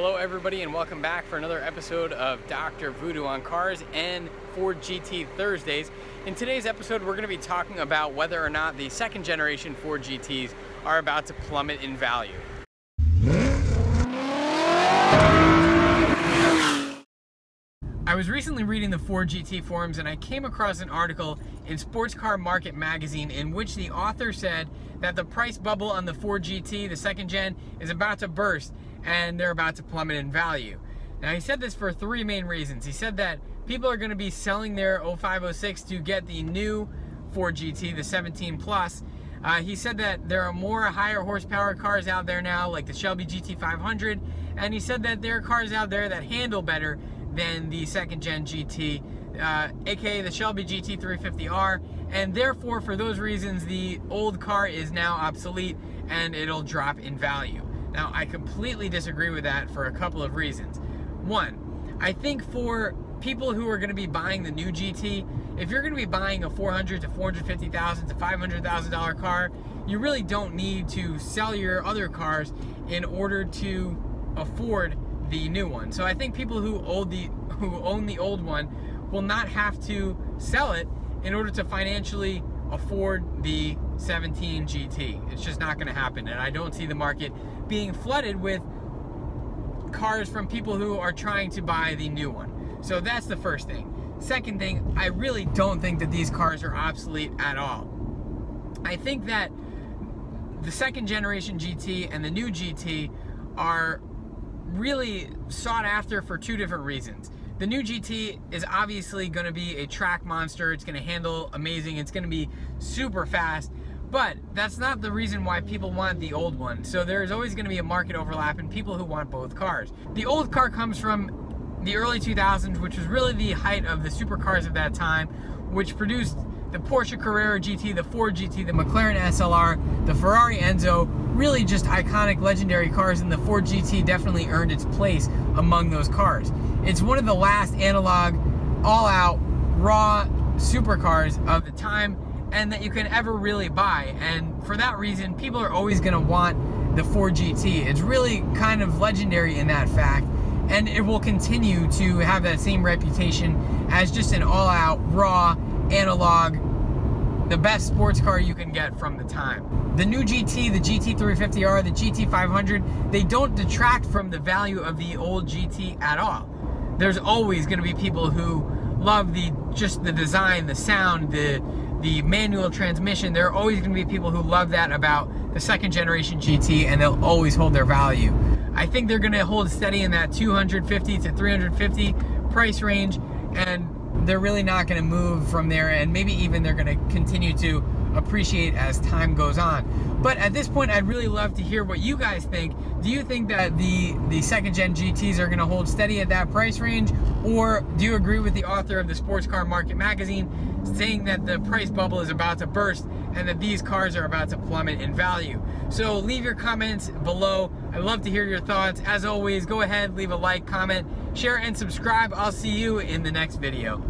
Hello everybody and welcome back for another episode of Doctor Voodoo on Cars and Ford GT Thursdays. In today's episode we're going to be talking about whether or not the second generation Ford GTs are about to plummet in value. I was recently reading the Ford GT forums and I came across an article in Sports Car Market magazine in which the author said that the price bubble on the Ford GT, the second gen, is about to burst and they're about to plummet in value. Now he said this for three main reasons. He said that people are going to be selling their 0506 to get the new Ford GT, the 17 Plus. He said that there are more higher horsepower cars out there now, like the Shelby GT500, and he said that there are cars out there that handle better than the second gen GT, aka the Shelby GT350R, and therefore for those reasons the old car is now obsolete and it'll drop in value. Now I completely disagree with that for a couple of reasons. One, I think for people who are going to be buying the new GT, if you're going to be buying a $400,000 to $450,000 to $500,000 car, you really don't need to sell your other cars in order to afford the new one. So I think people who own the old one will not have to sell it in order to financially afford the 17 GT. It's just not going to happen, and I don't see the market being flooded with cars from people who are trying to buy the new one. So that's the first thing. Second thing, I really don't think that these cars are obsolete at all. I think that the second generation GT and the new GT are really sought after for two different reasons. The new GT is obviously going to be a track monster. It's going to handle amazing. It's going to be super fast, but that's not the reason why people want the old one. So there's always going to be a market overlap in people who want both cars. The old car comes from the early 2000s, which was really the height of the supercars of that time, which produced the Porsche Carrera GT, the Ford GT, the McLaren SLR, the Ferrari Enzo, really just iconic, legendary cars, and the Ford GT definitely earned its place among those cars. It's one of the last analog, all-out, raw supercars of the time and that you can ever really buy, and for that reason, people are always going to want the Ford GT. It's really kind of legendary in that fact, and it will continue to have that same reputation as just an all-out, raw, analog, the best sports car you can get from the time. The new GT, the GT350R, the GT500, they don't detract from the value of the old GT at all. There's always going to be people who love just the design, the sound, the manual transmission. There are always going to be people who love that about the second generation GT, and they'll always hold their value. I think they're going to hold steady in that $250 to $350 price range, and they're really not going to move from there, and maybe even they're going to continue to appreciate as time goes on. But at this point, I'd really love to hear what you guys think. Do you think that the second gen GTs are going to hold steady at that price range, or do you agree with the author of the Sports Car Market magazine saying that the price bubble is about to burst and that these cars are about to plummet in value? So leave your comments below. I'd love to hear your thoughts. As always, go ahead, leave a like, comment, share, and subscribe. I'll see you in the next video.